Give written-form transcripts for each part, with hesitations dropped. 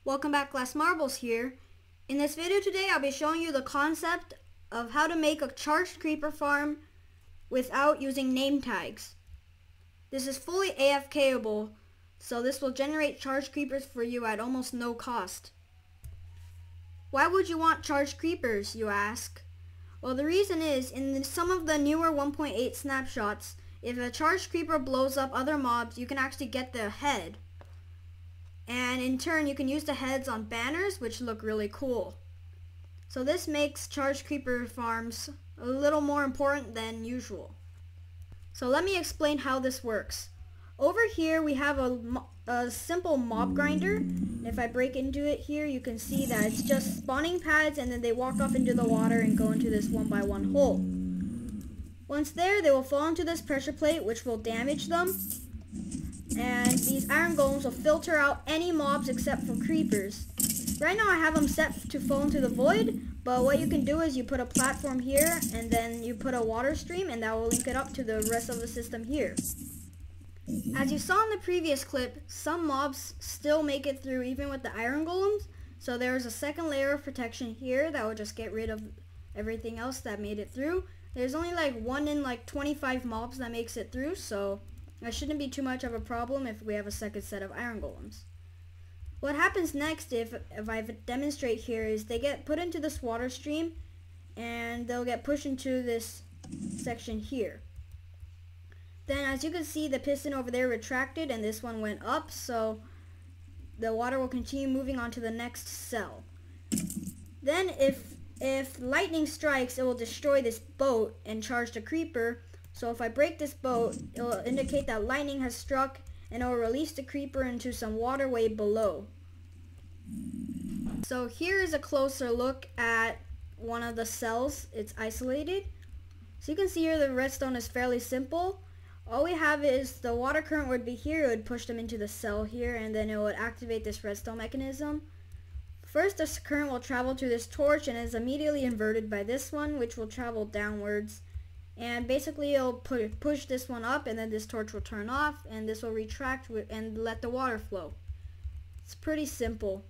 Welcome back, Glass Marbles here. In this video today, I'll be showing you the concept of how to make a charged creeper farm without using name tags. This is fully afk-able, so this will generate charged creepers for you at almost no cost. Why would you want charged creepers, you ask? Well, the reason is, in some of the newer 1.8 snapshots, if a charged creeper blows up other mobs, you can actually get the head. And in turn, you can use the heads on banners, which look really cool. So this makes charged creeper farms a little more important than usual. So let me explain how this works. Over here, we have a simple mob grinder. If I break into it here, you can see that it's just spawning pads, and then they walk off into the water and go into this 1x1 hole. Once there, they will fall into this pressure plate, which will damage them. And these iron golems will filter out any mobs except for creepers. Right now I have them set to fall into the void, but what you can do is you put a platform here and then you put a water stream, and that will link it up to the rest of the system here. As you saw in the previous clip, some mobs still make it through even with the iron golems, so there's a second layer of protection here that will just get rid of everything else that made it through. There's only like 1 in 25 mobs that makes it through, so that shouldn't be too much of a problem if we have a second set of iron golems. What happens next, if I demonstrate here, is they get put into this water stream and they'll get pushed into this section here. Then as you can see, the piston over there retracted and this one went up, so the water will continue moving on to the next cell. Then if lightning strikes, it will destroy this boat and charge the creeper. So if I break this boat, it will indicate that lightning has struck, and it will release the creeper into some waterway below. So here is a closer look at one of the cells. It's isolated. So you can see here the redstone is fairly simple. All we have is the water current would be here. It would push them into the cell here, and then it would activate this redstone mechanism. First, this current will travel to this torch and is immediately inverted by this one, which will travel downwards. And basically it'll push this one up, and then this torch will turn off, and this will retract and let the water flow. It's pretty simple,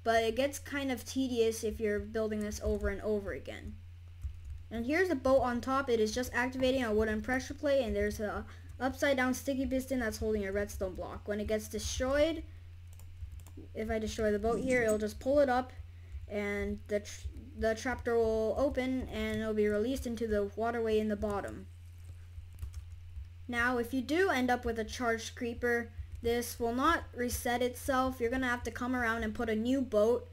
but it gets kind of tedious if you're building this over and over again. And here's the boat on top. It is just activating a wooden pressure plate, and there's a upside down sticky piston that's holding a redstone block. When it gets destroyed, if I destroy the boat here, it'll just pull it up, and the trapdoor will open and it'll be released into the waterway in the bottom. Now if you do end up with a charged creeper, this will not reset itself. You're gonna have to come around and put a new boat.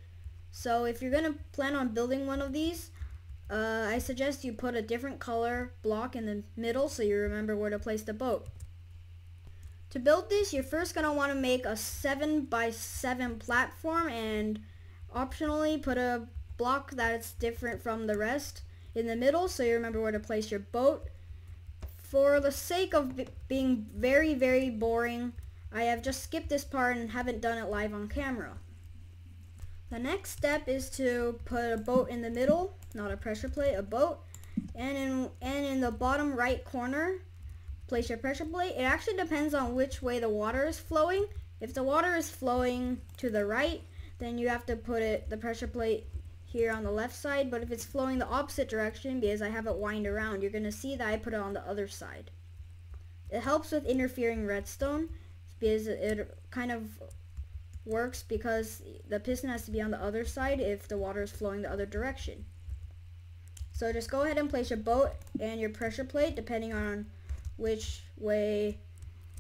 So if you're gonna plan on building one of these, I suggest you put a different color block in the middle so you remember where to place the boat. To build this, you're first gonna want to make a 7x7 platform, and optionally put a block that's different from the rest in the middle so you remember where to place your boat. For the sake of being very, very boring, I have just skipped this part and haven't done it live on camera. The next step is to put a boat in the middle, not a pressure plate, a boat, and in the bottom right corner place your pressure plate. It actually depends on which way the water is flowing. If the water is flowing to the right, then you have to put the pressure plate here on the left side, but if it's flowing the opposite direction, because I have it wind around, you're going to see that I put it on the other side. It helps with interfering redstone, because it kind of works because the piston has to be on the other side if the water is flowing the other direction. So just go ahead and place your boat and your pressure plate depending on which way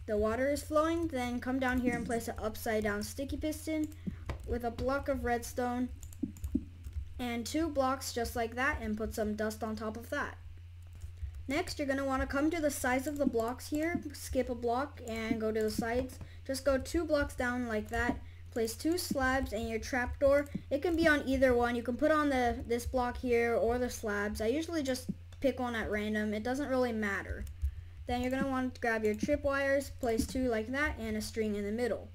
the water is flowing. Then come down here and place an upside down sticky piston with a block of redstone and 2 blocks just like that, and put some dust on top of that. Next, you're going to want to come to the sides of the blocks here, skip a block and go to the sides. Just go 2 blocks down like that, place 2 slabs and your trapdoor. It can be on either one. You can put on this block here or the slabs. I usually just pick one at random. It doesn't really matter. Then you're going to want to grab your tripwires, place 2 like that, and a string in the middle.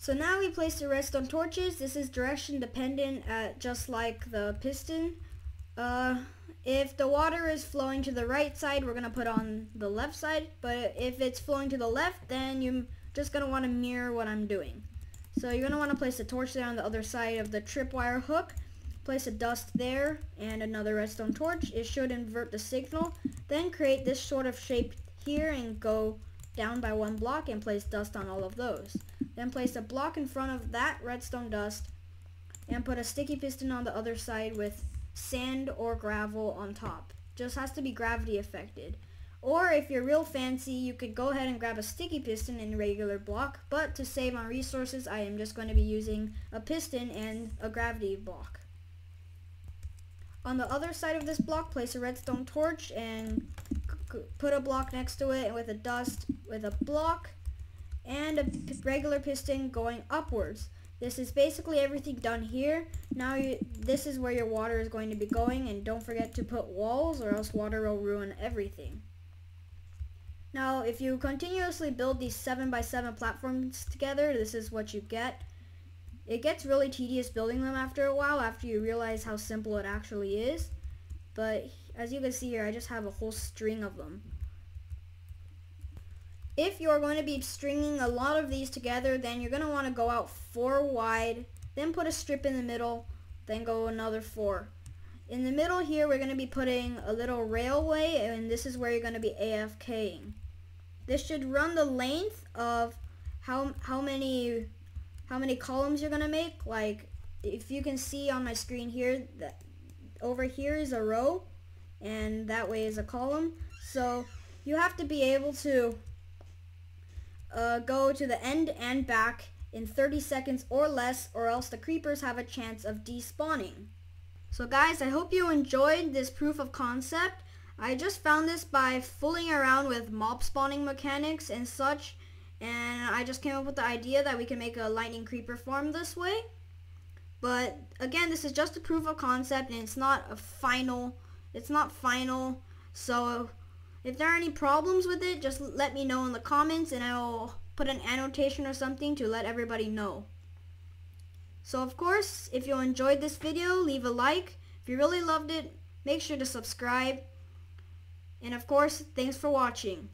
So now we place the redstone torches. This is direction dependent, just like the piston. If the water is flowing to the right side, we're going to put on the left side. But if it's flowing to the left, then you're just going to want to mirror what I'm doing. So you're going to want to place a torch there on the other side of the tripwire hook. Place a dust there and another redstone torch. It should invert the signal. Then create this sort of shape here and go down by 1 block and place dust on all of those. Then place a block in front of that redstone dust and put a sticky piston on the other side with sand or gravel on top. Just has to be gravity affected. Or if you're real fancy, you could go ahead and grab a sticky piston in a regular block, but to save on resources, I am just going to be using a piston and a gravity block. On the other side of this block, place a redstone torch and put a block next to it with a dust with a block and a regular piston going upwards. This is basically everything done here. Now this is where your water is going to be going, and don't forget to put walls or else water will ruin everything. Now if you continuously build these 7x7 platforms together, this is what you get. It gets really tedious building them after a while, after you realize how simple it actually is. But as you can see here, I just have a whole string of them. If you're going to be stringing a lot of these together, then you're going to want to go out 4 wide, then put a strip in the middle, then go another 4. In the middle here, we're going to be putting a little railway, and this is where you're going to be AFKing. This should run the length of how many columns you're going to make. Like, if you can see on my screen here, that over here is a row, and that way is a column. So you have to be able to go to the end and back in 30 seconds or less, or else the creepers have a chance of despawning. So guys, I hope you enjoyed this proof of concept. I just found this by fooling around with mob spawning mechanics and such, and I just came up with the idea that we can make a lightning creeper farm this way. But again, this is just a proof of concept, and it's not final. So if there are any problems with it, just let me know in the comments, and I'll put an annotation or something to let everybody know. So of course, if you enjoyed this video, leave a like. If you really loved it, make sure to subscribe. And of course, thanks for watching.